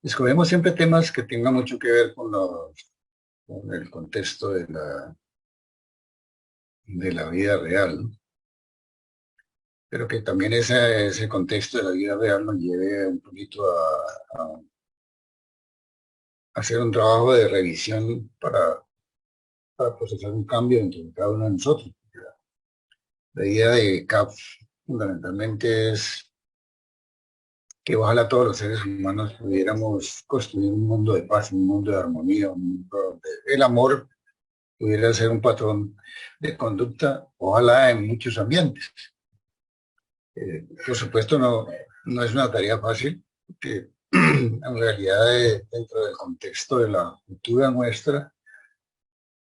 Escogemos siempre temas que tengan mucho que ver con el contexto de la vida real, ¿no? Pero que también ese contexto de la vida real nos lleve un poquito a hacer un trabajo de revisión para procesar un cambio dentro de cada uno de nosotros. La idea de CAP fundamentalmente es que ojalá todos los seres humanos pudiéramos construir un mundo de paz, un mundo de armonía, un mundo donde el amor pudiera ser un patrón de conducta, ojalá en muchos ambientes. Por supuesto, no es una tarea fácil, porque en realidad dentro del contexto de la cultura nuestra,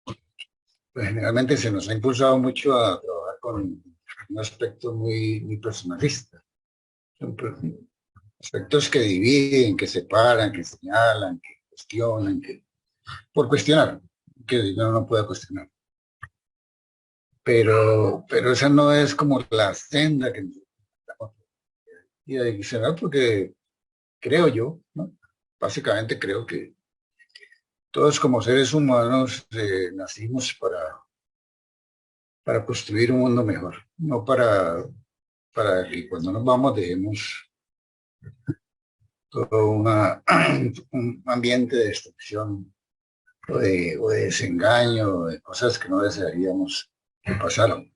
pues generalmente se nos ha impulsado mucho a trabajar con un aspecto muy personalista. Son aspectos que dividen, que separan, que señalan, que cuestionan, por cuestionar, que uno no puede cuestionar. Pero esa no es como la senda que necesitamos y adicional porque creo yo, ¿no? Básicamente creo que todos como seres humanos nacimos para construir un mundo mejor, no para que cuando nos vamos dejemos todo un ambiente de destrucción o de desengaño, o de cosas que no desearíamos que pasaran.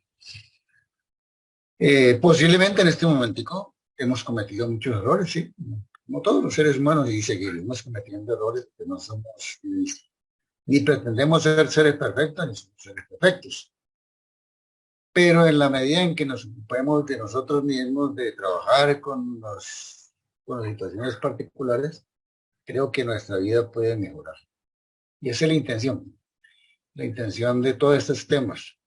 Posiblemente en este momentico hemos cometido muchos errores, sí, como todos los seres humanos, y seguiremos cometiendo errores que no somos, ni pretendemos ser seres perfectos, ni somos seres perfectos. Pero en la medida en que nos ocupemos de nosotros mismos, de trabajar con las situaciones particulares, creo que nuestra vida puede mejorar. Y esa es la intención de todos estos temas.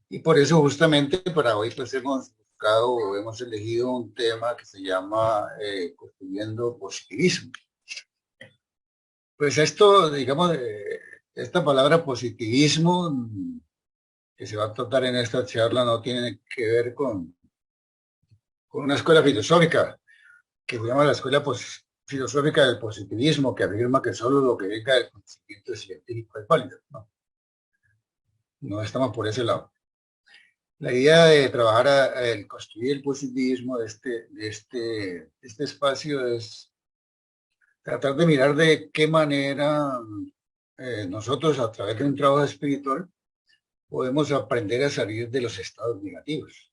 Y por eso justamente para hoy pues hemos buscado o hemos elegido un tema que se llama construyendo positivismo. Pues esto, digamos, esta palabra positivismo que se va a tratar en esta charla no tiene que ver con una escuela filosófica que se llama la escuela filosófica del positivismo, que afirma que solo lo que venga del conocimiento científico es válido. No, no estamos por ese lado. La idea de trabajar el construir el positivismo de este espacio es tratar de mirar de qué manera nosotros a través de un trabajo espiritual podemos aprender a salir de los estados negativos.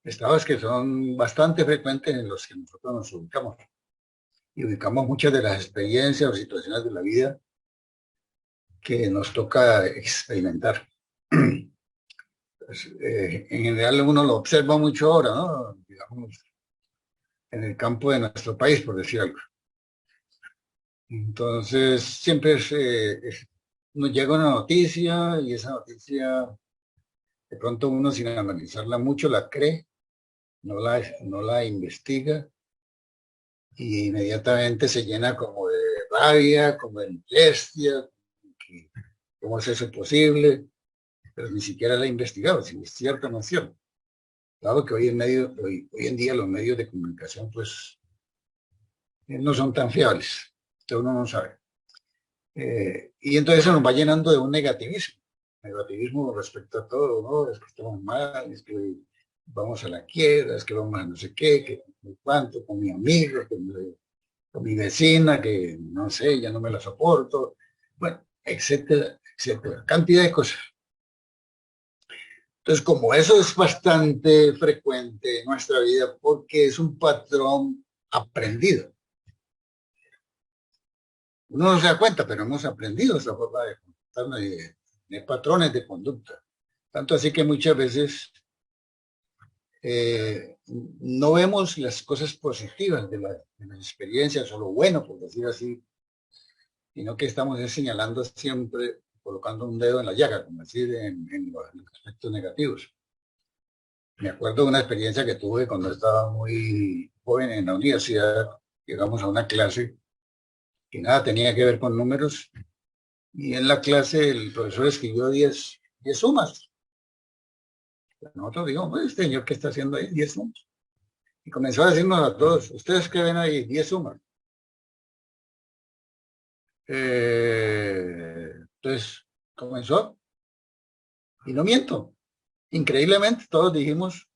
Estados que son bastante frecuentes en los que nosotros nos ubicamos y ubicamos muchas de las experiencias o situaciones de la vida que nos toca experimentar. Pues, en general uno lo observa mucho ahora, ¿no? Digamos, en el campo de nuestro país, por decir algo. Entonces, siempre nos llega una noticia y esa noticia, de pronto uno sin analizarla mucho la cree, no la investiga y inmediatamente se llena como de rabia, como de molestia, que, ¿cómo es eso posible? Pero ni siquiera la ha investigado, si es cierto o no es cierto. Claro que hoy en día los medios de comunicación pues no son tan fiables, entonces uno no sabe. Y entonces se nos va llenando de un negativismo respecto a todo, ¿no? Es que estamos mal, es que vamos a la quiebra, es que vamos a no sé qué, que no sé cuánto, con mi amigo, con mi vecina, que no sé, ya no me la soporto, bueno, etcétera, etcétera, cantidad de cosas. Entonces, como eso es bastante frecuente en nuestra vida, porque es un patrón aprendido. Uno no se da cuenta, pero hemos aprendido esa forma de comportarnos y de patrones de conducta. Tanto así que muchas veces no vemos las cosas positivas de las experiencias o lo bueno, por decir así, sino que estamos señalando siempre, colocando un dedo en la llaga, como decir, en los aspectos negativos. Me acuerdo de una experiencia que tuve cuando estaba muy joven en la universidad. Llegamos a una clase que nada tenía que ver con números y en la clase el profesor escribió 10 sumas. Nosotros digamos, este señor, ¿qué está haciendo ahí? 10 sumas. Y comenzó a decirnos a todos, ¿ustedes qué ven ahí? 10 sumas. Entonces comenzó, y no miento, increíblemente todos dijimos,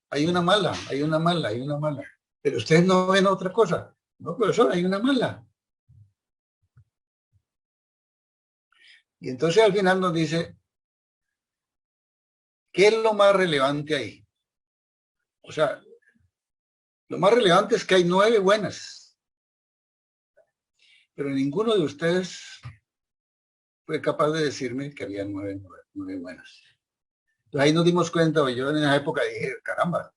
hay una mala, hay una mala, hay una mala. Pero ustedes no ven otra cosa. No, profesor, hay una mala. Y entonces al final nos dice, ¿qué es lo más relevante ahí? O sea, lo más relevante es que hay 9 buenas, pero ninguno de ustedes fue capaz de decirme que había 9 buenas. Entonces ahí nos dimos cuenta, o yo en esa época dije, caramba,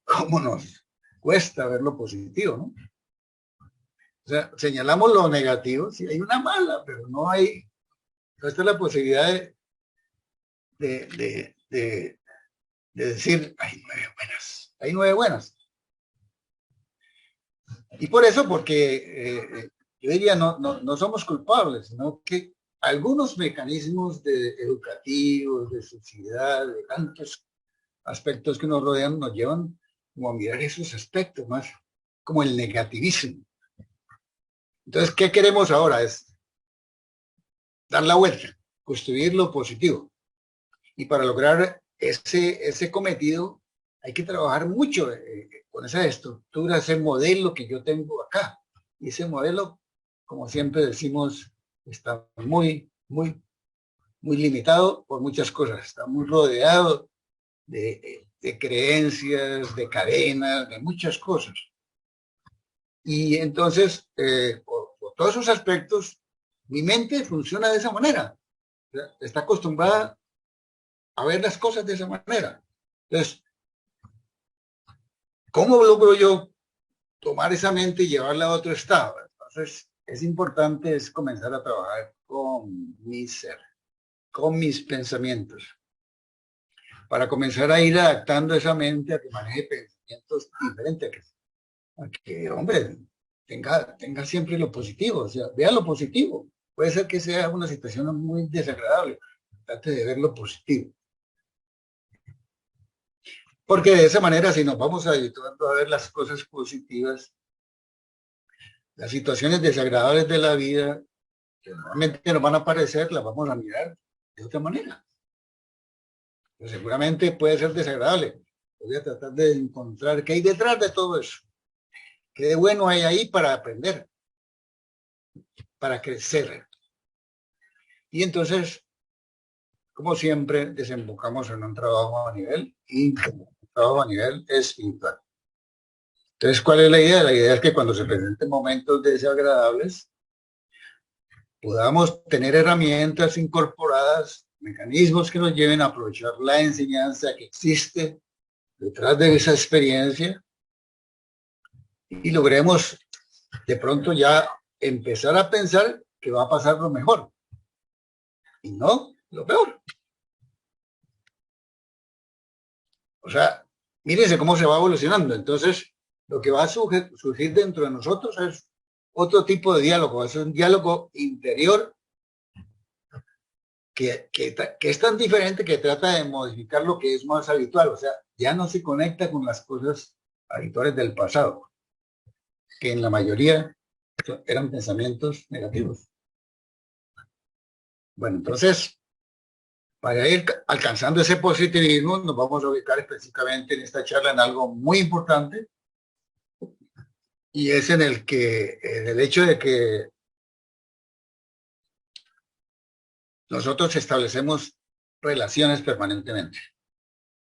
¿cómo nos cuesta ver lo positivo, no? O sea, señalamos lo negativo, sí hay una mala, pero no está la posibilidad de, de, de, de decir, hay 9 buenas. Y por eso, porque yo diría, no somos culpables, sino que algunos mecanismos educativos, de sociedad, de tantos aspectos que nos rodean, nos llevan como a mirar esos aspectos más, como el negativismo. Entonces, ¿qué queremos ahora? Es dar la vuelta, construir lo positivo. Y para lograr ese cometido hay que trabajar mucho con esa estructura, ese modelo que yo tengo acá. Y ese modelo, como siempre decimos, está muy limitado por muchas cosas. Está muy rodeado de creencias, de cadenas, de muchas cosas. Y entonces, por todos esos aspectos, mi mente funciona de esa manera. O sea, está acostumbrada a ver las cosas de esa manera. Entonces, ¿cómo logro yo tomar esa mente y llevarla a otro estado? Entonces, es importante es comenzar a trabajar con mi ser, con mis pensamientos, para comenzar a ir adaptando esa mente a que maneje pensamientos diferentes, a que hombre, tenga siempre lo positivo, o sea, vea lo positivo. Puede ser que sea una situación muy desagradable, trate de ver lo positivo. Porque de esa manera, si nos vamos habituando a ver las cosas positivas, las situaciones desagradables de la vida, que normalmente nos van a aparecer, las vamos a mirar de otra manera. Pues seguramente puede ser desagradable. Voy a tratar de encontrar qué hay detrás de todo eso. Qué de bueno hay ahí para aprender, para crecer. Y entonces, como siempre, desembocamos en un trabajo a nivel íntimo, un trabajo a nivel espiritual. Entonces, ¿cuál es la idea? La idea es que cuando se presenten momentos desagradables, podamos tener herramientas incorporadas, mecanismos que nos lleven a aprovechar la enseñanza que existe detrás de esa experiencia y logremos de pronto ya empezar a pensar que va a pasar lo mejor y no lo peor. O sea, mírense cómo se va evolucionando. Entonces, lo que va a surgir dentro de nosotros es otro tipo de diálogo, es un diálogo interior que es tan diferente que trata de modificar lo que es más habitual. O sea, ya no se conecta con las cosas habituales del pasado, que en la mayoría eran pensamientos negativos. Bueno, entonces, para ir alcanzando ese positivismo, nos vamos a ubicar específicamente en esta charla en algo muy importante, y es en el hecho de que nosotros establecemos relaciones permanentemente.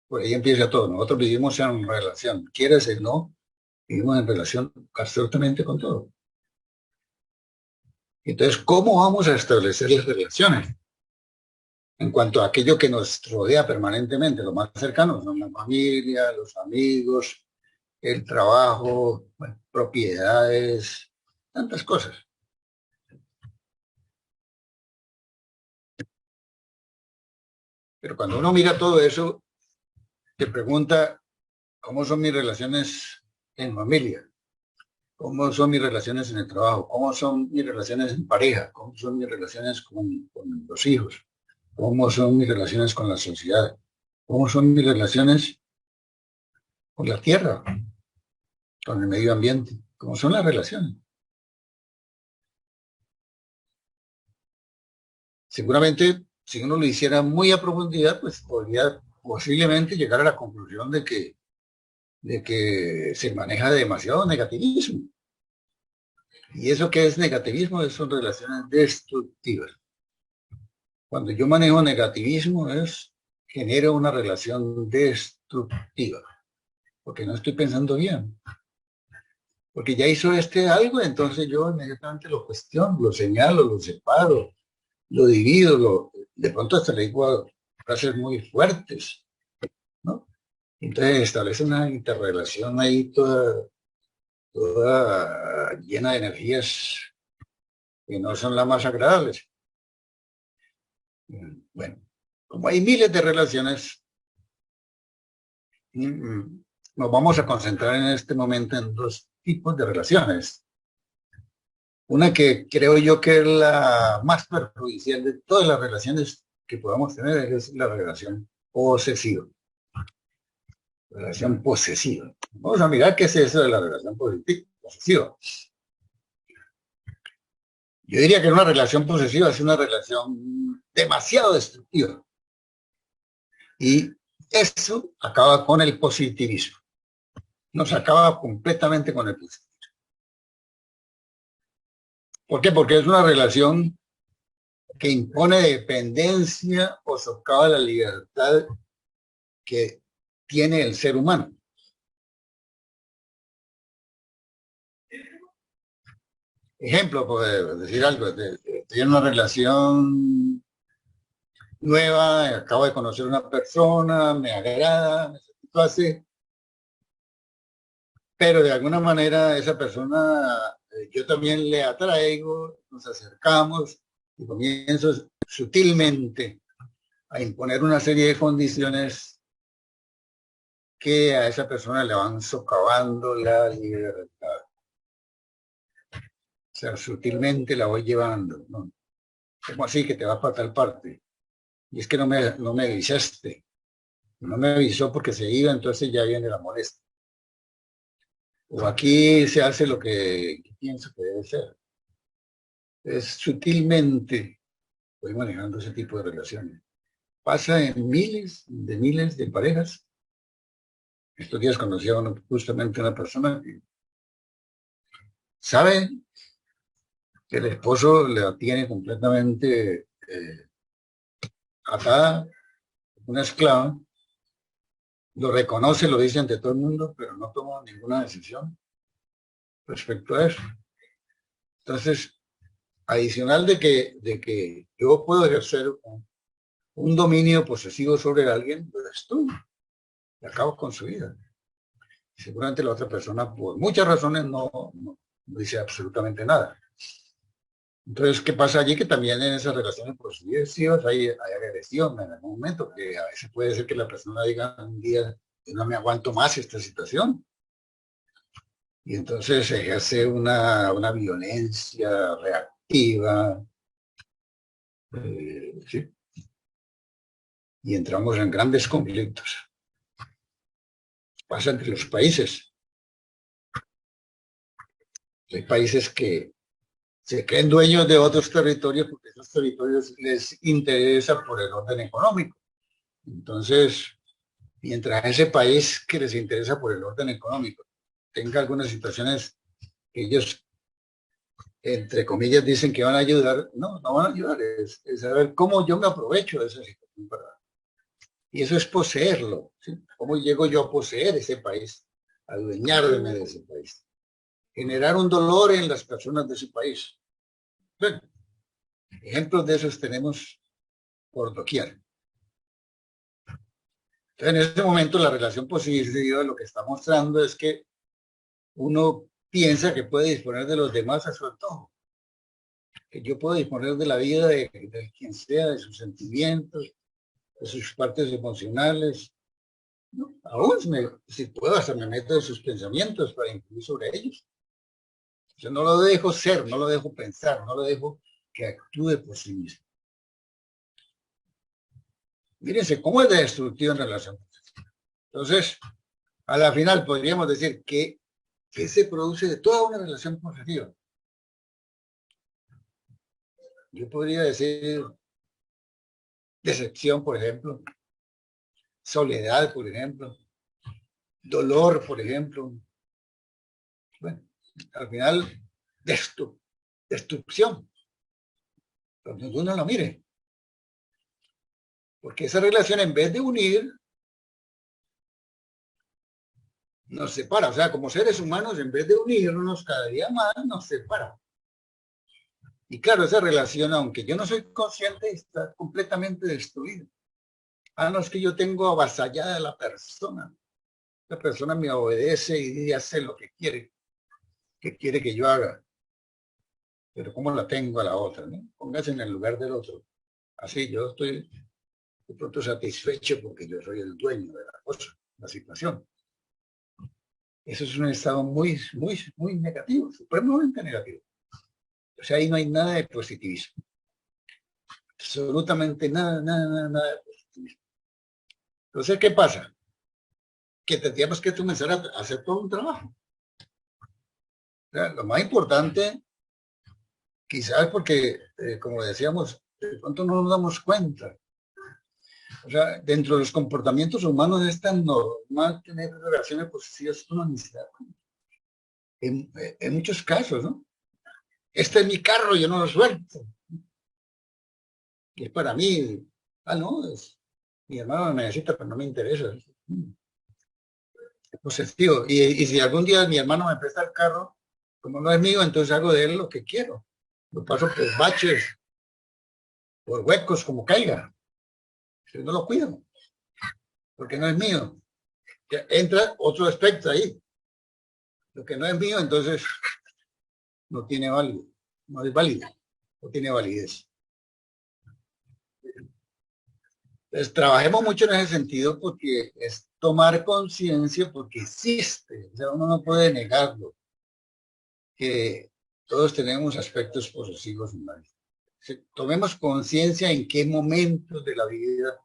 Por ahí empieza todo. Nosotros vivimos en relación, quieres o no, vivimos en relación absolutamente con todo. Entonces, ¿cómo vamos a establecer las relaciones? En cuanto a aquello que nos rodea permanentemente, lo más cercano son la familia, los amigos, el trabajo, bueno, propiedades, tantas cosas. Pero cuando uno mira todo eso, se pregunta, ¿cómo son mis relaciones en familia? ¿Cómo son mis relaciones en el trabajo? ¿Cómo son mis relaciones en pareja? ¿Cómo son mis relaciones con los hijos? ¿Cómo son mis relaciones con la sociedad? ¿Cómo son mis relaciones con la tierra, con el medio ambiente, como son las relaciones. Seguramente, si uno lo hiciera muy a profundidad, pues podría posiblemente llegar a la conclusión de que se maneja demasiado negativismo. Y eso que es negativismo son relaciones destructivas. Cuando yo manejo negativismo genero una relación destructiva, porque no estoy pensando bien. Porque ya hizo algo, entonces yo inmediatamente lo cuestiono, lo señalo, lo separo, lo divido, de pronto hasta le digo frases muy fuertes, ¿no? Entonces establece una interrelación ahí toda llena de energías que no son las más agradables. Bueno, como hay miles de relaciones, nos vamos a concentrar en este momento en dos tipos de relaciones. Una que creo yo que es la más perjudicial de todas las relaciones que podamos tener es la relación posesiva. Relación posesiva. Vamos a mirar qué es eso de la relación posesiva. Yo diría que una relación posesiva es una relación demasiado destructiva. Y eso acaba con el positivismo. Nos acaba completamente con el positivismo. ¿Por qué? Porque es una relación que impone dependencia o socava la libertad que tiene el ser humano. Ejemplo, por decir algo, estoy en una relación nueva, acabo de conocer una persona, me agrada, me satisface, pero de alguna manera esa persona, yo también le atraigo, nos acercamos y comienzo sutilmente a imponer una serie de condiciones que a esa persona le van socavando la libertad. O sea, sutilmente la voy llevando, ¿no? ¿Cómo así que te vas para tal parte? Y es que no me avisaste. No me avisó porque se iba, entonces ya viene la molestia. O aquí se hace lo que pienso que debe ser. Es sutilmente voy manejando ese tipo de relaciones. Pasa en miles de parejas. Estos días conocí a justamente una persona que sabe que el esposo la tiene completamente atada, una esclava, lo reconoce, lo dice ante todo el mundo, pero no toma ninguna decisión respecto a eso. Entonces, adicional de que yo puedo ejercer un dominio posesivo sobre alguien, lo destruyo y acabo con su vida. Seguramente la otra persona, por muchas razones, no dice absolutamente nada. Entonces, ¿qué pasa allí? Que también en esas relaciones posesivas hay agresión en algún momento, que a veces puede ser que la persona diga un día, no me aguanto más esta situación. Y entonces se ejerce una violencia reactiva, ¿sí? Y entramos en grandes conflictos. Pasa entre los países. Hay países que se creen dueños de otros territorios porque esos territorios les interesa por el orden económico. Entonces, mientras ese país que les interesa por el orden económico tenga algunas situaciones que ellos, entre comillas, dicen que van a ayudar, no van a ayudar, es saber cómo yo me aprovecho de esa situación para... Y eso es poseerlo, ¿sí? ¿Cómo llego yo a poseer ese país, a adueñarme de ese país? Generar un dolor en las personas de ese país. Bueno, ejemplos de esos tenemos por doquier. Entonces, en este momento, la relación positiva lo que está mostrando es que uno piensa que puede disponer de los demás a su antojo, que yo puedo disponer de la vida de quien sea, de sus sentimientos, de sus partes emocionales. ¿No? Aún si puedo, hasta me meto en sus pensamientos para influir sobre ellos. Yo no lo dejo ser, no lo dejo pensar, no lo dejo que actúe por sí mismo. Mírense cómo es de destructivo en relación. Entonces, A la final podríamos decir que se produce de toda una relación positiva. Yo podría decir decepción, por ejemplo, soledad, por ejemplo, dolor, por ejemplo. Bueno, al final, destrucción, donde uno lo mire. Porque esa relación, en vez de unir, nos separa. O sea, como seres humanos, en vez de unirnos cada día más, nos separa. Y claro, esa relación, aunque yo no soy consciente, está completamente destruida. Ah, no, es que yo tengo avasallada a la persona. La persona me obedece y hace lo que quiere que yo haga. Pero ¿cómo la tengo a la otra? ¿No? Póngase en el lugar del otro. Así yo estoy de pronto satisfecho porque yo soy el dueño de la cosa, la situación. Eso es un estado muy, muy, muy negativo, supremamente negativo. O sea, ahí no hay nada de positivismo. Absolutamente nada, nada, nada, nada de positivismo. Entonces, ¿qué pasa? Que tendríamos que comenzar a hacer todo un trabajo. O sea, lo más importante, quizás porque, como decíamos, de pronto no nos damos cuenta. O sea, dentro de los comportamientos humanos es tan normal tener relaciones posesivas con la necesidad. En muchos casos, ¿no? Este es mi carro, yo no lo suelto. Y es para mí. Ah, no, mi hermano me necesita, pero no me interesa. Es posesivo. Y si algún día mi hermano me presta el carro, como no es mío, entonces hago de él lo que quiero. Lo paso por baches, por huecos, como caiga. Yo no lo cuido, porque no es mío. Ya entra otro aspecto ahí. Lo que no es mío, entonces no tiene válido, no es válido, no tiene validez. Entonces, trabajemos mucho en ese sentido porque es tomar conciencia porque existe, o sea, uno no puede negarlo, que todos tenemos aspectos posesivos en la vida. Tomemos conciencia en qué momentos de la vida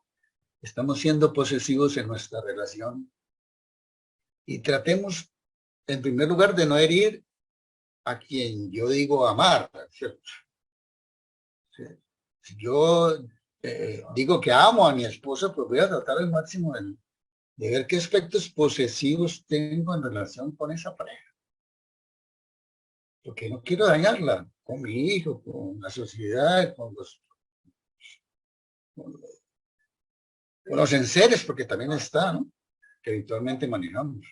estamos siendo posesivos en nuestra relación y tratemos, en primer lugar, de no herir a quien yo digo amar, ¿cierto? Si yo digo que amo a mi esposa, pues voy a tratar al máximo de ver qué aspectos posesivos tengo en relación con esa pareja. Porque no quiero dañarla con mi hijo, con la sociedad, con los enseres, porque también está, ¿no? Que habitualmente manejamos.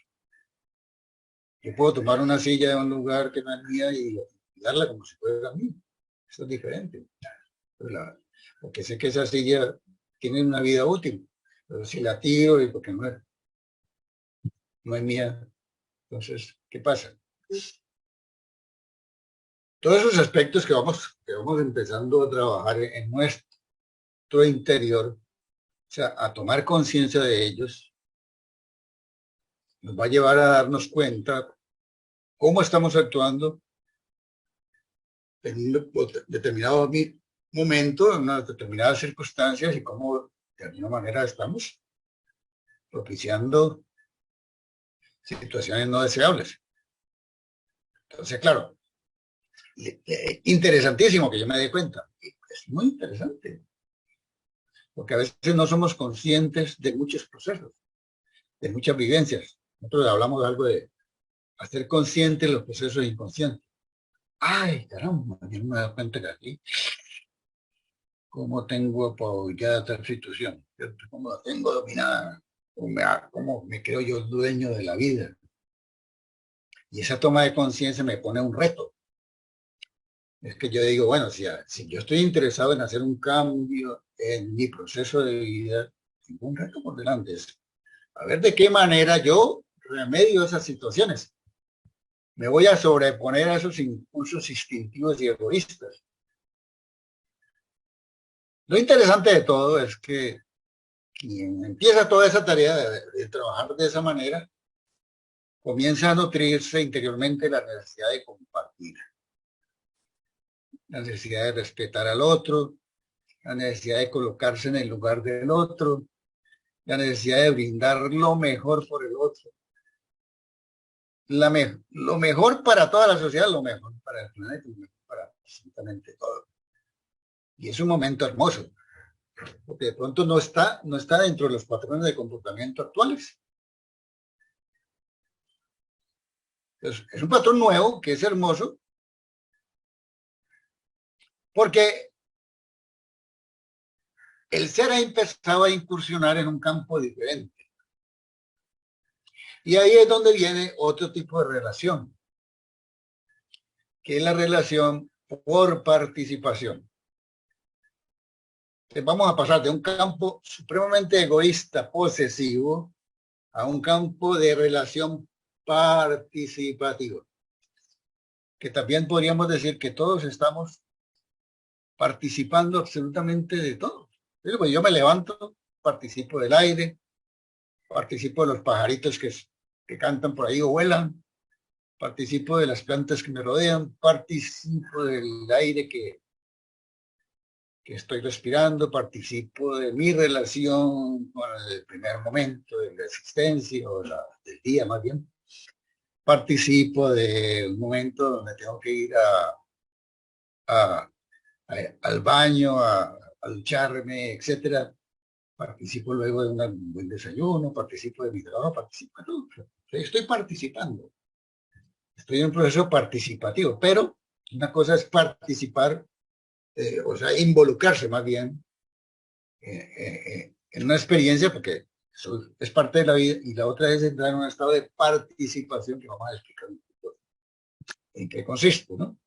Yo puedo tomar una silla de un lugar que no es mía y darla como si fuera mía. Eso es diferente. Porque sé que esa silla tiene una vida útil. Pero si la tiro y porque no es mía, entonces, ¿qué pasa? Todos esos aspectos que vamos empezando a trabajar en nuestro interior, o sea, a tomar conciencia de ellos, nos va a llevar a darnos cuenta cómo estamos actuando en un determinado momento, en unas determinadas circunstancias y cómo de alguna manera estamos propiciando situaciones no deseables. Entonces, claro, interesantísimo que yo me dé cuenta. Es muy interesante, porque a veces no somos conscientes de muchos procesos, de muchas vivencias. Nosotros hablamos de algo de hacer conscientes los procesos inconscientes. Ay, caramba, yo no me doy cuenta que aquí, cómo tengo apoyada tal situación, ¿cierto? Cómo la tengo dominada, cómo me creo yo dueño de la vida. Y esa toma de conciencia me pone un reto. Es que yo digo, bueno, si yo estoy interesado en hacer un cambio en mi proceso de vida, tengo un reto por delante. Es a ver de qué manera yo remedio esas situaciones. Me voy a sobreponer a esos impulsos instintivos y egoístas. Lo interesante de todo es que quien empieza toda esa tarea de trabajar de esa manera, comienza a nutrirse interiormente la necesidad de compartir, la necesidad de respetar al otro, la necesidad de colocarse en el lugar del otro, la necesidad de brindar lo mejor por el otro. lo mejor para toda la sociedad, lo mejor para el planeta, lo mejor para absolutamente todo. Y es un momento hermoso, porque de pronto no está dentro de los patrones de comportamiento actuales. Entonces, es un patrón nuevo que es hermoso, porque el ser ha empezado a incursionar en un campo diferente. Y ahí es donde viene otro tipo de relación, que es la relación por participación. Entonces, vamos a pasar de un campo supremamente egoísta, posesivo, a un campo de relación participativa, que también podríamos decir que todos estamos participando absolutamente de todo. Pues yo me levanto, participo del aire, participo de los pajaritos que cantan por ahí o vuelan, participo de las plantas que me rodean, participo del aire que estoy respirando, participo de mi relación con el primer momento de la existencia o del día más bien. Participo del momento donde tengo que ir a, al baño, a ducharme, etcétera. Participo luego de un buen desayuno, participo de mi trabajo, participo de todo. Estoy participando, estoy en un proceso participativo, pero una cosa es participar, o sea, involucrarse más bien en una experiencia, porque eso es parte de la vida, y la otra es entrar en un estado de participación que vamos a explicar un poco en qué consiste, ¿no?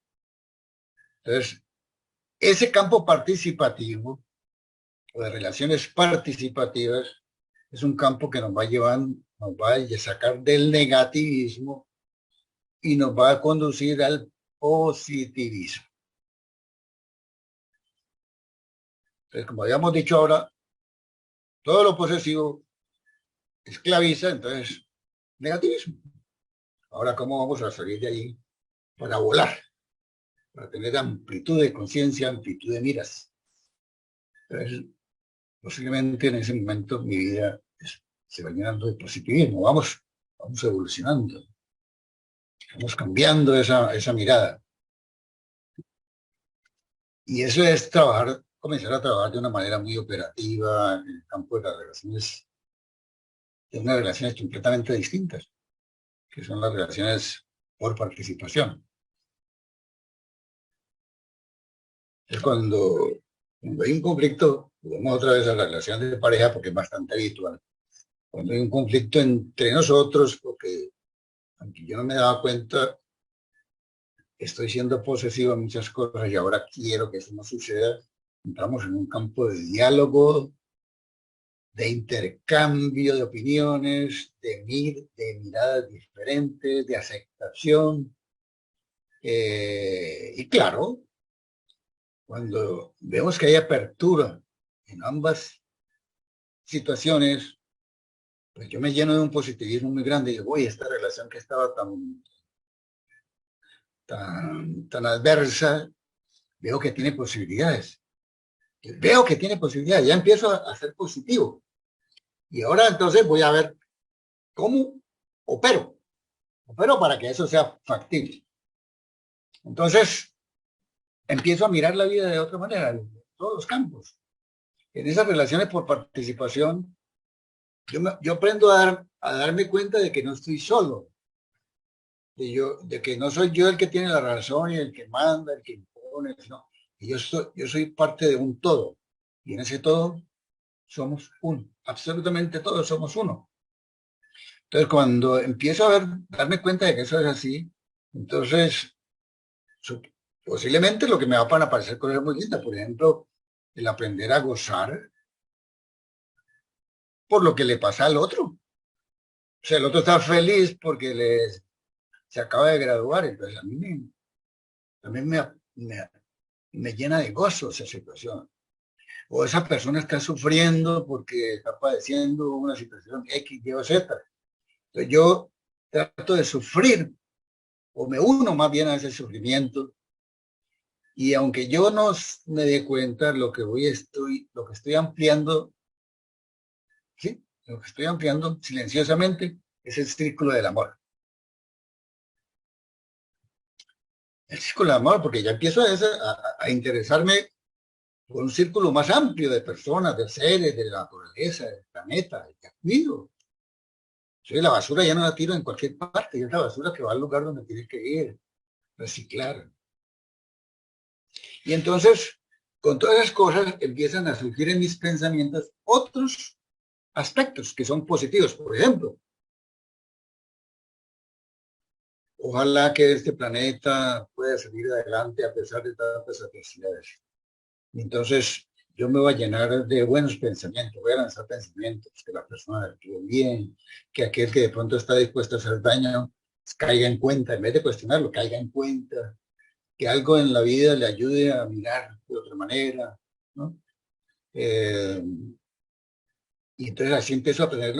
Entonces, ese campo participativo o de relaciones participativas es un campo que nos va a llevar, nos va a sacar del negativismo y nos va a conducir al positivismo. Entonces, como habíamos dicho ahora, todo lo posesivo esclaviza, entonces, negativismo. Ahora, ¿cómo vamos a salir de ahí para volar? Para tener amplitud de conciencia, amplitud de miras. Entonces, posiblemente en ese momento mi vida se va llenando de positivismo. Vamos evolucionando, vamos cambiando esa mirada. Y eso es comenzar a trabajar de una manera muy operativa en el campo de las relaciones, de unas relaciones completamente distintas, que son las relaciones por participación. Es cuando hay un conflicto, vamos otra vez a la relación de pareja porque es bastante habitual. Cuando hay un conflicto entre nosotros, porque aunque yo no me daba cuenta, estoy siendo posesivo en muchas cosas y ahora quiero que eso no suceda, entramos en un campo de diálogo, de intercambio de opiniones, de miradas diferentes, de aceptación. Y claro, cuando vemos que hay apertura en ambas situaciones, pues yo me lleno de un positivismo muy grande y digo, uy, esta relación que estaba tan adversa, veo que tiene posibilidades. Veo que tiene posibilidades, ya empiezo a ser positivo. Y ahora entonces voy a ver cómo opero. Opero para que eso sea factible. Entonces, empiezo a mirar la vida de otra manera, en todos los campos. En esas relaciones por participación, yo aprendo a darme cuenta de que no estoy solo, de que no soy yo el que tiene la razón y el que manda, el que impone, no. Y yo soy parte de un todo. Y en ese todo somos uno. Absolutamente todos somos uno. Entonces, cuando empiezo darme cuenta de que eso es así, entonces posiblemente lo que me va a parecer cosas muy lindas, por ejemplo, el aprender a gozar por lo que le pasa al otro. O sea, el otro está feliz porque se acaba de graduar, entonces también me llena de gozo esa situación. O esa persona está sufriendo porque está padeciendo una situación X, Y o Z. Entonces yo trato de sufrir o me uno más bien a ese sufrimiento y aunque yo no me dé cuenta, lo que estoy ampliando, ¿sí? Lo que estoy ampliando silenciosamente es el círculo del amor. el círculo de amor, porque ya empiezo a interesarme por un círculo más amplio de personas, de seres, de la naturaleza, del planeta, ya cuido. Sí, la basura ya no la tiro en cualquier parte, ya es la basura que va al lugar donde tiene que ir, reciclar. Y entonces, con todas esas cosas empiezan a surgir en mis pensamientos otros aspectos que son positivos. Por ejemplo, ojalá que este planeta pueda salir adelante a pesar de tantas adversidades. Y entonces, yo me voy a llenar de buenos pensamientos, voy a lanzar pensamientos, que la persona actúe bien, que aquel que de pronto está dispuesto a hacer daño caiga en cuenta, en vez de cuestionarlo, caiga en cuenta, que algo en la vida le ayude a mirar de otra manera, ¿no? Eh, y entonces así empiezo a tener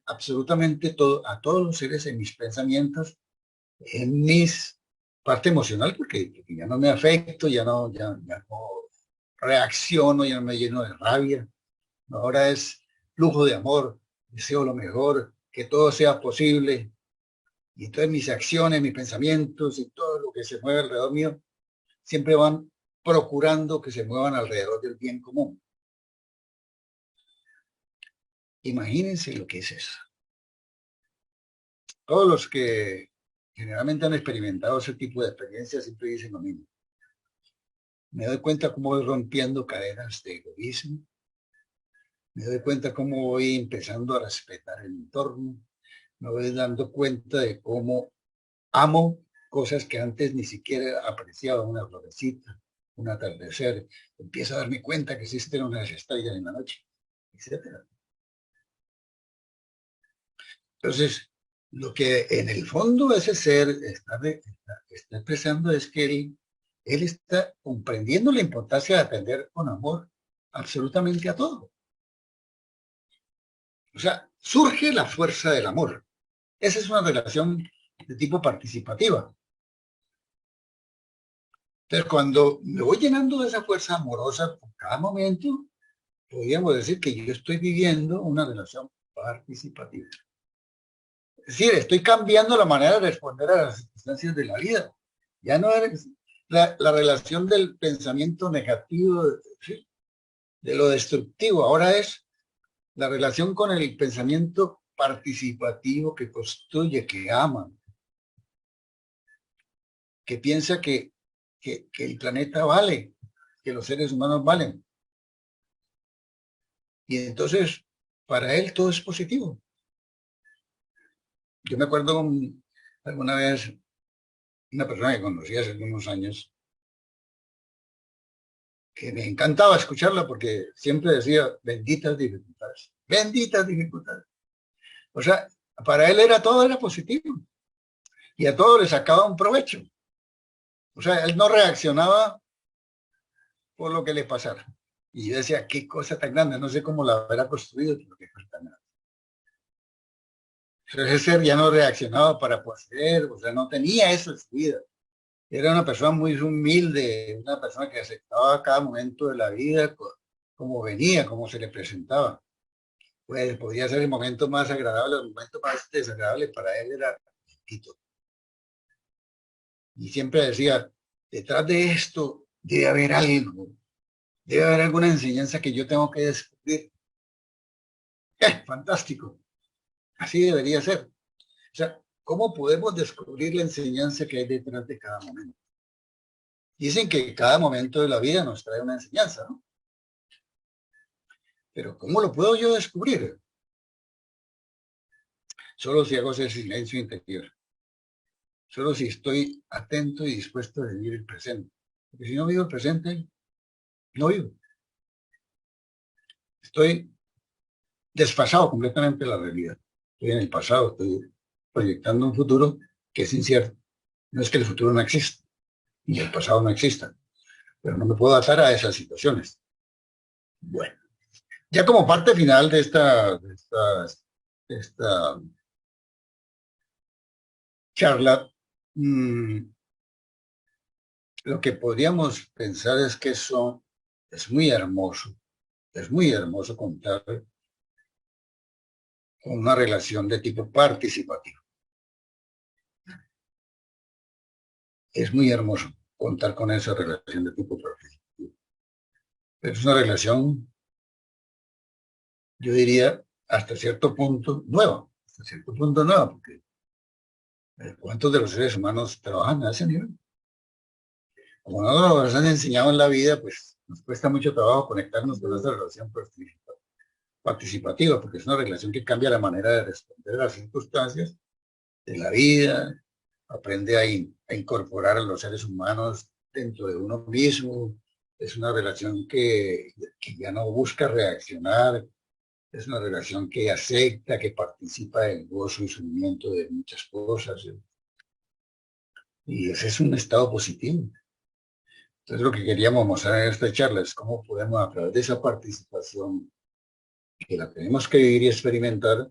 absolutamente todo, a todos los seres en mis pensamientos, en mis parte emocional, porque ya no me afecto, ya no reacciono, ya no me lleno de rabia. Ahora es flujo de amor, deseo lo mejor, que todo sea posible. Y entonces mis acciones, mis pensamientos y todo lo que se mueve alrededor mío siempre van procurando que se muevan alrededor del bien común. Imagínense lo que es eso. Todos los que generalmente han experimentado ese tipo de experiencias siempre dicen lo mismo. Me doy cuenta cómo voy rompiendo cadenas de egoísmo, me doy cuenta cómo voy empezando a respetar el entorno, me voy dando cuenta de cómo amo cosas que antes ni siquiera apreciaba, una florecita, un atardecer, empiezo a darme cuenta que existen unas estrellas en la noche, etcétera. Entonces, lo que en el fondo ese ser está expresando es que él está comprendiendo la importancia de atender con amor absolutamente a todo. O sea, surge la fuerza del amor. Esa es una relación de tipo participativa. Entonces, cuando me voy llenando de esa fuerza amorosa por cada momento, podríamos decir que yo estoy viviendo una relación participativa. Es decir, estoy cambiando la manera de responder a las circunstancias de la vida. Ya no es la relación del pensamiento negativo, ¿sí?, de lo destructivo. Ahora es la relación con el pensamiento participativo que construye, que ama, que piensa que el planeta vale, que los seres humanos valen. Y entonces, para él todo es positivo. Yo me acuerdo alguna vez una persona que conocí hace algunos años, que me encantaba escucharla porque siempre decía, benditas dificultades, benditas dificultades. O sea, para él todo era positivo y a todo le sacaba un provecho. O sea, él no reaccionaba por lo que le pasara. Y yo decía, qué cosa tan grande, no sé cómo la habrá construido, pero qué cosa tan grande. Ese ser ya no reaccionaba para poseer, o sea, no tenía eso en su vida. Era una persona muy humilde, una persona que aceptaba cada momento de la vida como venía, como se le presentaba. Pues podía ser el momento más agradable, el momento más desagradable, para él era poquito. Y siempre decía, detrás de esto debe haber alguna enseñanza que yo tengo que descubrir. Fantástico, así debería ser. O sea, ¿cómo podemos descubrir la enseñanza que hay detrás de cada momento? Dicen que cada momento de la vida nos trae una enseñanza, ¿no? Pero ¿cómo lo puedo yo descubrir? Solo si hago ese silencio interior. Solo si estoy atento y dispuesto a vivir el presente. Porque si no vivo el presente, no vivo. Estoy desfasado completamente de la realidad. Estoy en el pasado, estoy proyectando un futuro que es incierto. No es que el futuro no exista, ni el pasado no exista, pero no me puedo atar a esas situaciones. Bueno, ya como parte final de esta charla, lo que podríamos pensar es que eso es muy hermoso contar con una relación de tipo participativo. es muy hermoso contar con esa relación de tipo profesional. Es una relación, yo diría, hasta cierto punto nueva, hasta cierto punto nueva, porque ¿cuántos de los seres humanos trabajan a ese nivel? Como no nos han enseñado en la vida, pues nos cuesta mucho trabajo conectarnos con esa relación participativa, porque es una relación que cambia la manera de responder a las circunstancias de la vida, aprende a incorporar a los seres humanos dentro de uno mismo, es una relación que ya no busca reaccionar, es una relación que acepta, que participa del gozo y sufrimiento de muchas cosas, y ese es un estado positivo. Entonces lo que queríamos mostrar en esta charla es cómo podemos a través de esa participación que la tenemos que vivir y experimentar,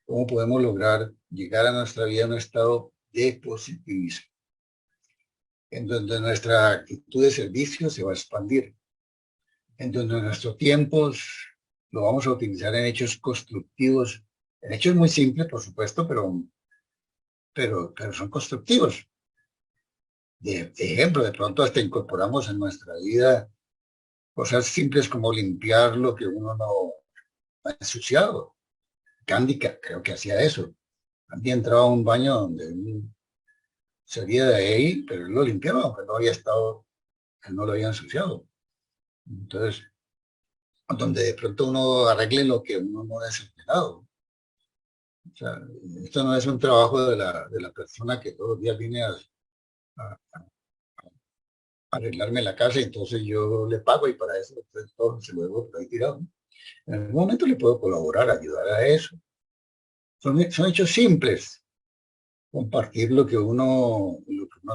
cómo podemos lograr llegar a nuestra vida en un estado de positivismo, en donde nuestra actitud de servicio se va a expandir, en donde nuestro tiempo lo vamos a utilizar en hechos constructivos, en hechos muy simples, por supuesto, pero son constructivos. De ejemplo, de pronto hasta incorporamos en nuestra vida cosas simples como limpiar lo que uno no ha ensuciado. Gandhi creo que hacía eso. Gandhi entraba a un baño donde él salía de ahí, pero él lo limpiaba, aunque no había estado, él no lo había ensuciado. Entonces, donde de pronto uno arregle lo que uno no ha desordenado. O sea, esto no es un trabajo de la persona que todos los días viene a arreglarme la casa y entonces yo le pago y para eso entonces, todo se lo debo por ahí tirado. En algún momento le puedo colaborar, ayudar a eso. Son hechos simples. Compartir lo que uno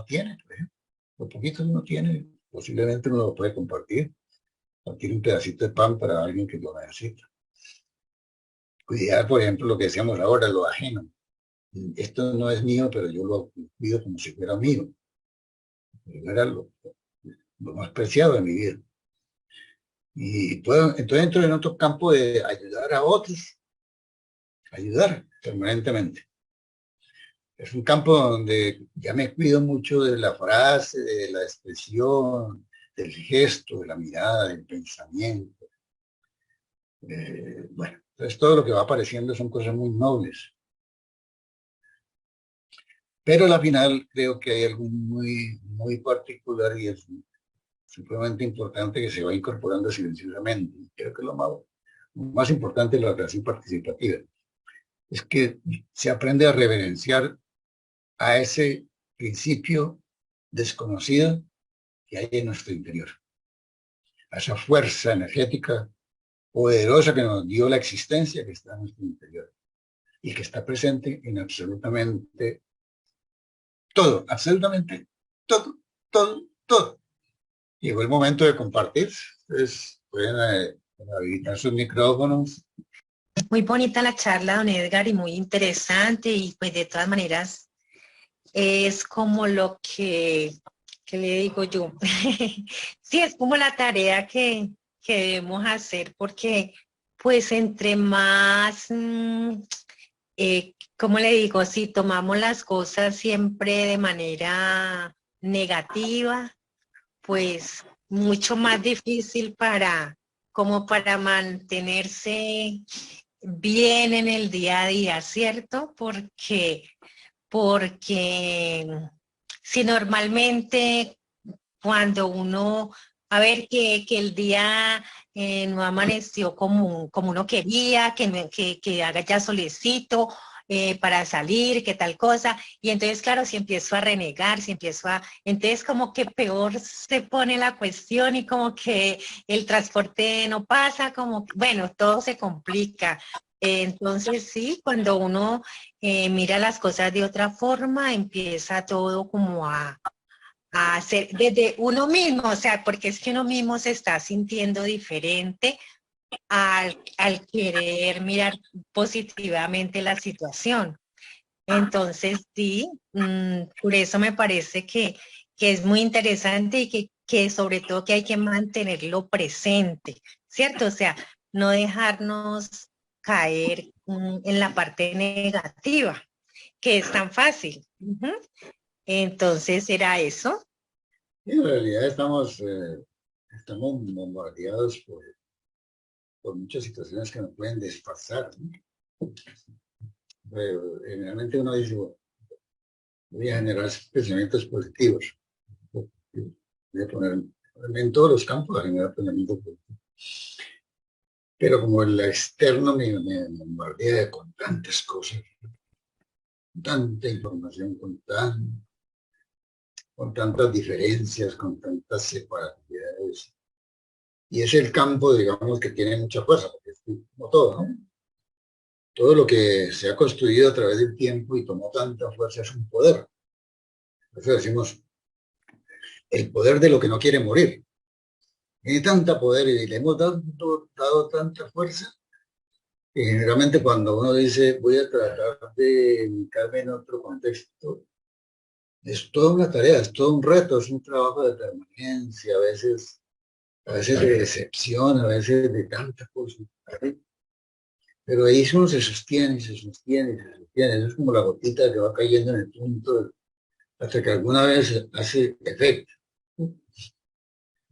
tiene, por ejemplo. Lo poquito que uno tiene, posiblemente uno lo puede compartir. Compartir un pedacito de pan para alguien que lo necesita. Cuidar, por ejemplo, lo que decíamos ahora, lo ajeno. Esto no es mío, pero yo lo cuido como si fuera mío. Era lo más preciado de mi vida. Y puedo, entonces entro en otro campo de ayudar a otros, ayudar permanentemente. Es un campo donde ya me cuido mucho de la frase, de la expresión, del gesto, de la mirada, del pensamiento. Bueno, entonces todo lo que va apareciendo son cosas muy nobles. Pero al final creo que hay algo muy particular y es supremamente importante que se va incorporando silenciosamente. Creo que lo más importante de la relación participativa es que se aprende a reverenciar a ese principio desconocido que hay en nuestro interior, a esa fuerza energética poderosa que nos dio la existencia que está en nuestro interior y que está presente en absolutamente todo, absolutamente todo, todo, todo. Llegó el momento de compartir. Entonces, pueden habilitar sus micrófonos. Muy bonita la charla, don Edgar, y muy interesante, y pues de todas maneras es como lo que le digo yo. Sí, es como la tarea que debemos hacer, porque pues entre más, ¿cómo le digo? Si tomamos las cosas siempre de manera negativa, pues mucho más difícil como para mantenerse bien en el día a día, ¿cierto? Porque si normalmente cuando uno, a ver, que el día no amaneció como uno quería, que haga ya solecito para salir, que tal cosa, y entonces, claro, si empiezo a renegar, entonces como que peor se pone la cuestión y como que el transporte no pasa, bueno, todo se complica. Entonces, sí, cuando uno mira las cosas de otra forma, empieza todo como a hacer desde uno mismo, o sea, porque es que uno mismo se está sintiendo diferente al querer mirar positivamente la situación. Entonces, sí, por eso me parece que es muy interesante y que sobre todo que hay que mantenerlo presente, ¿cierto? O sea, no dejarnos caer en la parte negativa, que es tan fácil. Entonces era eso. Y en realidad estamos bombardeados por muchas situaciones que nos pueden desfasar, ¿no? Pero generalmente uno dice, bueno, voy a generar pensamientos positivos. Voy a ponerme en todos los campos a generar pensamientos positivos. Pero como el externo me bombardea con tantas cosas, tanta información, con tantas diferencias, con tantas separatividades. Y es el campo, digamos, que tiene mucha fuerza, porque es como todo, ¿no? Todo lo que se ha construido a través del tiempo y tomó tanta fuerza es un poder. Por eso decimos, el poder de lo que no quiere morir. Tiene tanta poder y le hemos dado tanta fuerza que generalmente cuando uno dice voy a tratar de ubicarme en otro contexto, es toda una tarea, es todo un reto, es un trabajo de permanencia, a veces de decepción, a veces de tantas cosas. Pero ahí uno se sostiene, se sostiene, se sostiene. Eso es como la gotita que va cayendo en el punto hasta que alguna vez hace efecto.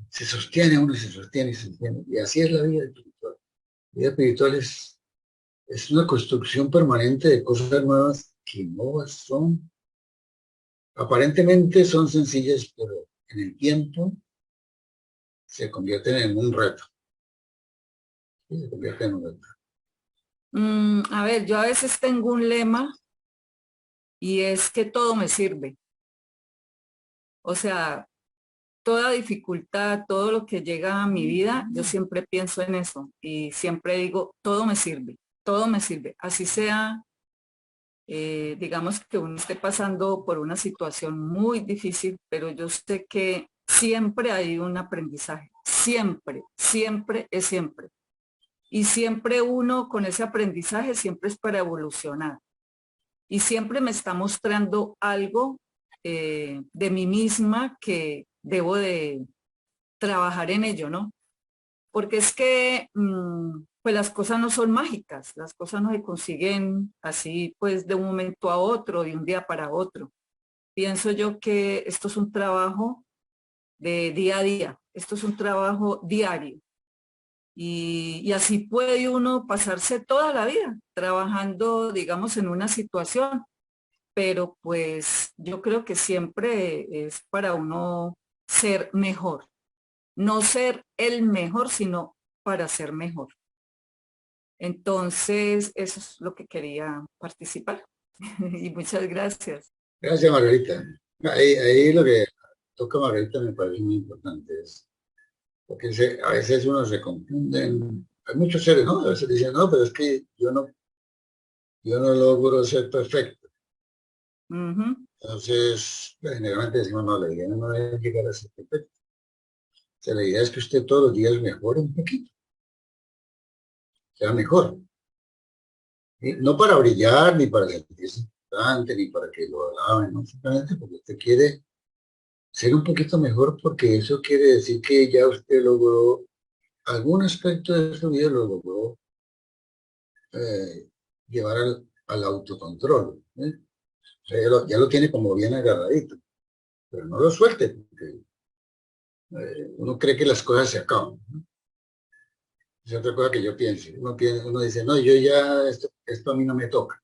Se sostiene uno, se sostiene y se sostiene. Y así es la vida espiritual. La vida espiritual es una construcción permanente de cosas nuevas que no son, aparentemente son sencillas, pero en el tiempo se convierten en un reto. ¿Sí? Se convierten en un reto. A ver, yo a veces tengo un lema y es que todo me sirve. O sea, toda dificultad, todo lo que llega a mi vida, yo siempre pienso en eso y siempre digo, todo me sirve, todo me sirve. Así sea, digamos que uno esté pasando por una situación muy difícil, pero yo sé que siempre hay un aprendizaje, siempre, siempre es siempre. Y siempre uno con ese aprendizaje siempre es para evolucionar. Y siempre me está mostrando algo de mí misma que debo de trabajar en ello, ¿no? Porque es que pues las cosas no son mágicas, las cosas no se consiguen así pues de un momento a otro, de un día para otro. Pienso yo que esto es un trabajo de día a día, esto es un trabajo diario. Y así puede uno pasarse toda la vida trabajando, digamos, en una situación, pero pues yo creo que siempre es para uno ser mejor, no ser el mejor, sino para ser mejor. Entonces, eso es lo que quería participar. Y muchas gracias. Gracias, Margarita. Ahí lo que toca Margarita me parece muy importante. Porque a veces uno se confunden. Hay muchos seres, ¿no? A veces dicen, no, pero es que yo no logro ser perfecto. Entonces, pues, generalmente decimos, no, la idea no es llegar a ser perfecto. O sea, la idea es que usted todos los días mejore un poquito, sea mejor. Y no para brillar, ni para sentirse importante, ni para que lo alaben, ¿no? Simplemente porque usted quiere ser un poquito mejor, porque eso quiere decir que ya usted logró algún aspecto de su vida, lo logró llevar al autocontrol. ¿Eh? O sea, ya lo tiene como bien agarradito, pero no lo suelte, porque uno cree que las cosas se acaban, ¿no? Es otra cosa que yo pienso. Uno dice, no, yo ya, esto a mí no me toca.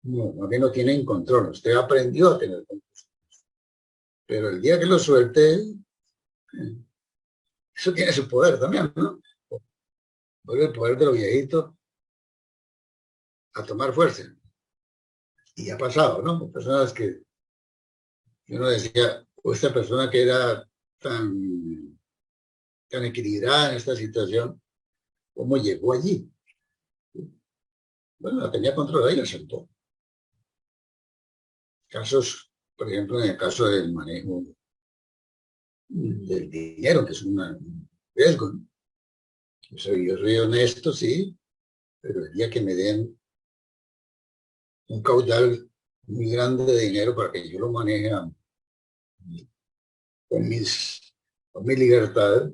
No, más bien lo tiene en control. Usted aprendió a tener control. Pero el día que lo suelte, eso tiene su poder también, ¿no? Vuelve el poder de los viejitos a tomar fuerza. Y ha pasado, ¿no? Personas que uno decía, o esta persona que era tan equilibrada en esta situación, ¿cómo llegó allí? Bueno, la tenía controlada y la soltó. Casos, por ejemplo, en el caso del manejo del dinero, que es un riesgo, ¿no? Yo soy honesto, sí, pero el día que me den un caudal muy grande de dinero para que yo lo maneje con con mi libertad,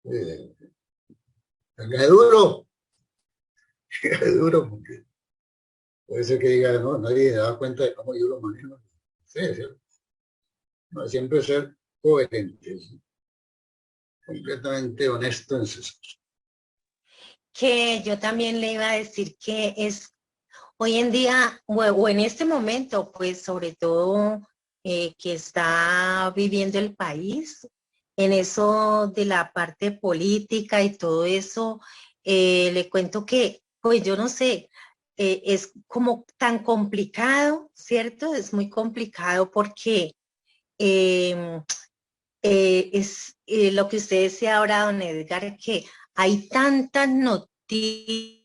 eh, es duro, es duro, porque Puede ser que diga, no, nadie se da cuenta de cómo yo lo manejo. Sí, sí. No, siempre ser coherente, ¿sí? Completamente honesto en sus cosas. Que yo también le iba a decir que es hoy en día, o en este momento, pues sobre todo que está viviendo el país, en eso de la parte política y todo eso, le cuento que, pues yo no sé, es como tan complicado, ¿cierto? Es muy complicado porque eh, es lo que usted decía ahora, don Edgar, que hay tantas noticias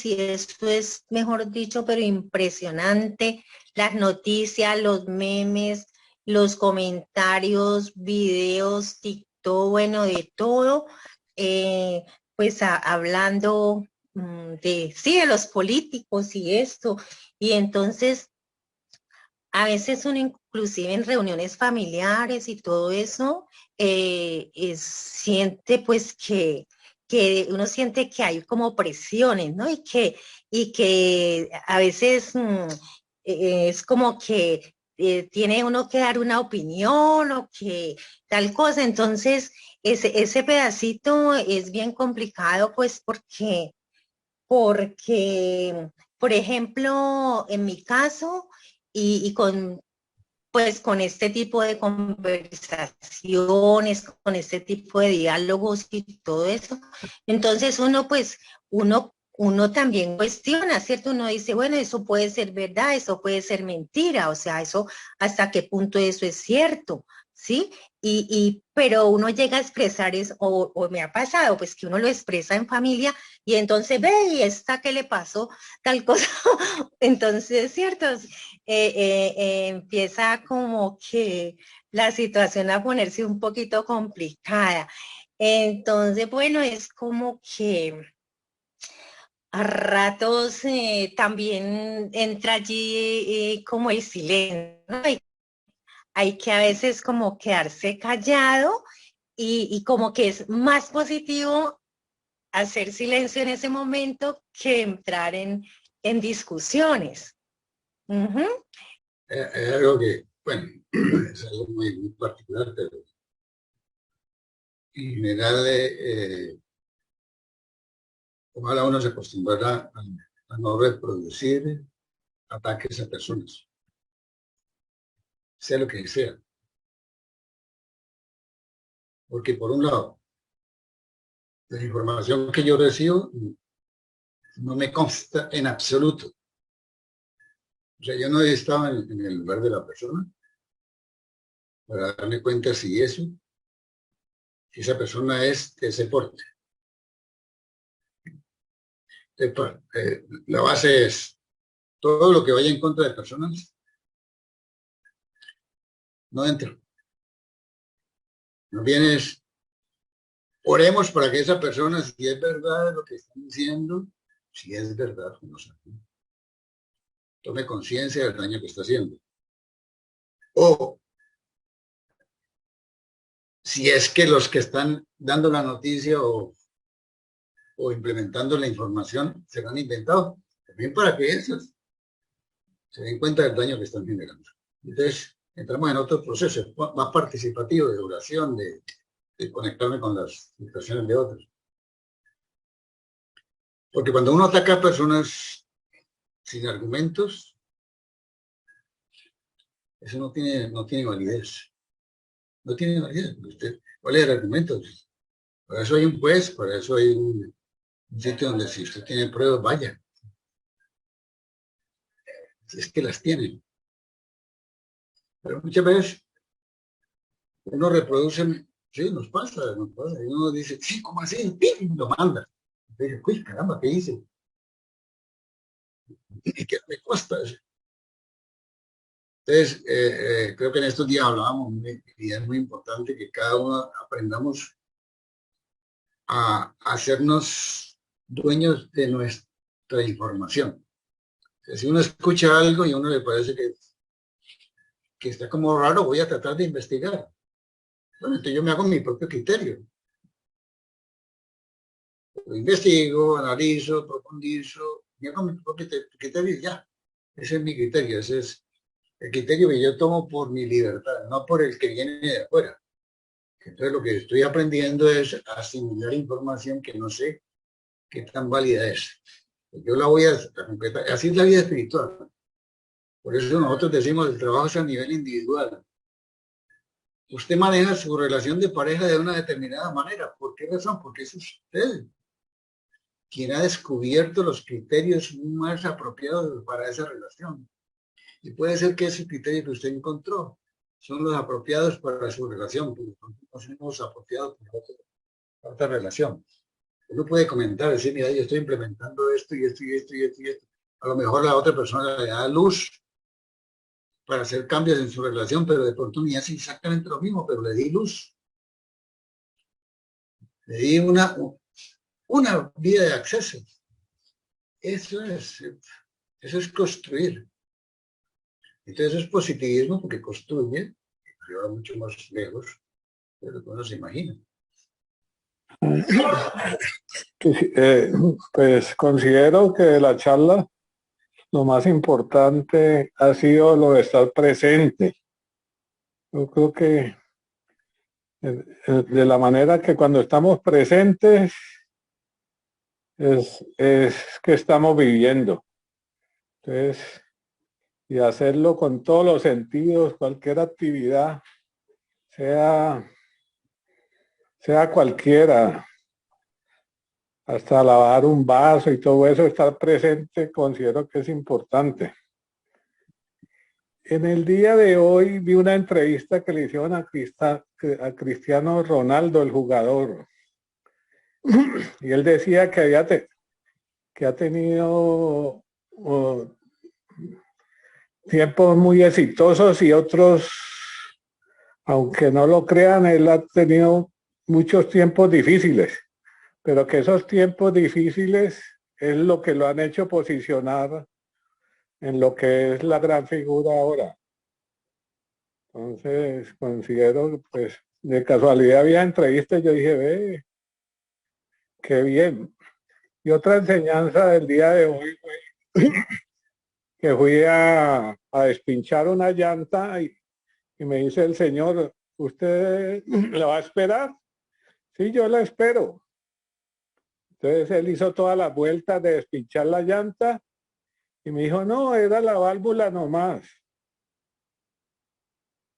y esto es, mejor dicho, pero impresionante, las noticias, los memes, los comentarios, videos, TikTok, bueno, de todo, eh, pues hablando de, sí, de los políticos y esto, y entonces a veces uno inclusive en reuniones familiares y todo eso, siente pues que uno siente que hay como presiones, ¿no? Y que a veces es como que tiene uno que dar una opinión o que tal cosa. Entonces, ese pedacito es bien complicado pues porque, por ejemplo, en mi caso, y con pues con este tipo de conversaciones, con este tipo de diálogos y todo eso, entonces uno también cuestiona, ¿cierto? Uno dice, bueno, eso puede ser verdad, eso puede ser mentira, o sea, eso, hasta qué punto eso es cierto, ¿sí? Pero uno llega a expresar eso, o me ha pasado, pues que uno lo expresa en familia y entonces ve, y esta qué le pasó, tal cosa, entonces, ¿cierto? Empieza como que la situación a ponerse un poquito complicada. Entonces, bueno, es como que a ratos también entra allí como el silencio, ¿no? Hay que a veces como quedarse callado y como que es más positivo hacer silencio en ese momento que entrar en discusiones. Uh-huh. Es algo que, bueno, es algo muy, muy particular, pero en general, ojalá uno se acostumbrara a no reproducir ataques a personas, sea lo que sea. Porque por un lado, la información que yo recibo no me consta en absoluto. O sea, yo no he estado en el lugar de la persona para darme cuenta si esa persona es de ese porte. La base es todo lo que vaya en contra de personas, no entra. No vienes, oremos para que esa persona, si es verdad lo que están diciendo, si es verdad, no sé, tome conciencia del daño que está haciendo. O si es que los que están dando la noticia o implementando la información se lo han inventado, también para que esos se den cuenta del daño que están generando. Entonces, entramos en otro proceso más participativo de oración, de conectarme con las situaciones de otros. Porque cuando uno ataca a personas sin argumentos, eso no tiene validez. No tiene validez. ¿Cuál es el argumento? Para eso hay un juez, para eso hay un sitio donde si usted tiene pruebas, vaya. Es que las tienen. Pero muchas veces uno reproduce, sí, nos pasa, y uno dice, sí, ¿cómo así? ¡Pim! Lo manda. Y dice, uy, caramba, ¿qué hice? ¿Y qué me cuesta eso? Entonces, creo que en estos días hablábamos, y es muy importante que cada uno aprendamos a hacernos dueños de nuestra información. O sea, si uno escucha algo y a uno le parece que está como raro, voy a tratar de investigar. Bueno, entonces yo me hago mi propio criterio. Lo investigo, analizo, profundizo, Yo con mi propio criterio ya. Ese es mi criterio, ese es el criterio que yo tomo por mi libertad, no por el que viene de afuera. Entonces lo que estoy aprendiendo es asimilar información que no sé qué tan válida es. Yo la voy a concretar. Así es la vida espiritual. Por eso nosotros decimos el trabajo es a nivel individual. Usted maneja su relación de pareja de una determinada manera. ¿Por qué razón? Porque es usted quien ha descubierto los criterios más apropiados para esa relación. Y puede ser que esos criterios que usted encontró son los apropiados para su relación, pero no son los apropiados para otra relación. Uno puede comentar, decir, mira, yo estoy implementando esto y esto y esto y esto y esto. A lo mejor la otra persona le da luz para hacer cambios en su relación, pero de pronto ni hace exactamente lo mismo, pero le di luz. Le di una vía de acceso. Eso es construir. Entonces eso es positivismo porque construye, lleva mucho más lejos de lo que uno se imagina. Pues considero que la charla, lo más importante ha sido lo de estar presente. Yo creo que de la manera que cuando estamos presentes es que estamos viviendo. Entonces, y hacerlo con todos los sentidos, cualquier actividad, sea cualquiera, hasta lavar un vaso y todo eso, estar presente, considero que es importante. En el día de hoy vi una entrevista que le hicieron a Cristiano Ronaldo, el jugador, y él decía que ha tenido tiempos muy exitosos y otros, aunque no lo crean, él ha tenido muchos tiempos difíciles, pero que esos tiempos difíciles es lo que lo han hecho posicionar en lo que es la gran figura ahora. Entonces, considero, pues, de casualidad había entrevistas, yo dije, ve, qué bien. Y otra enseñanza del día de hoy fue que fui a despinchar una llanta y me dice el señor, ¿usted la va a esperar? Sí, yo la espero. Entonces él hizo todas las vueltas de despinchar la llanta y me dijo, no, era la válvula nomás.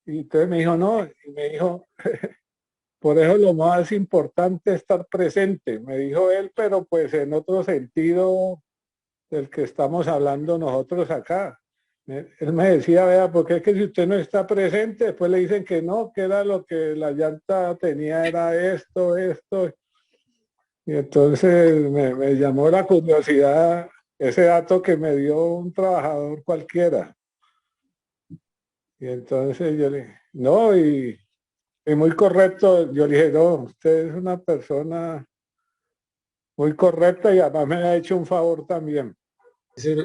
Y entonces me dijo, no, y me dijo, por eso lo más importante es estar presente, me dijo él, pero pues en otro sentido del que estamos hablando nosotros acá. Él me decía, vea, porque es que si usted no está presente, después le dicen que no, que era lo que la llanta tenía, era esto. Y entonces me llamó la curiosidad ese dato que me dio un trabajador cualquiera. Y entonces yo le dije, no, y muy correcto, yo le dije, no, usted es una persona muy correcta y además me ha hecho un favor también. En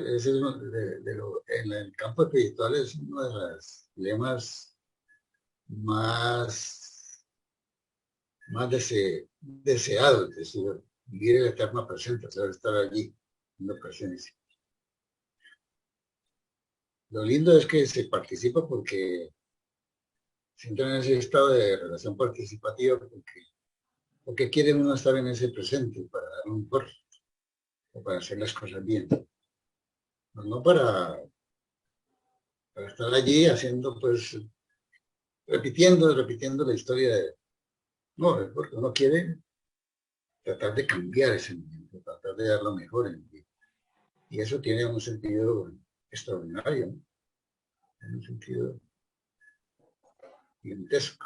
el campo espiritual es uno de los lemas más deseados, es decir, vivir el eterno presente, o sea, estar allí, en la presencia. Lo lindo es que se participa porque se entra en ese estado de relación participativa porque quiere uno estar en ese presente para dar un esfuerzo o para hacer las cosas bien. No para estar allí haciendo, pues, repitiendo la historia de... No, es porque uno quiere tratar de cambiar ese momento, tratar de dar lo mejor en ti. Y eso tiene un sentido extraordinario, ¿no? En un sentido gigantesco.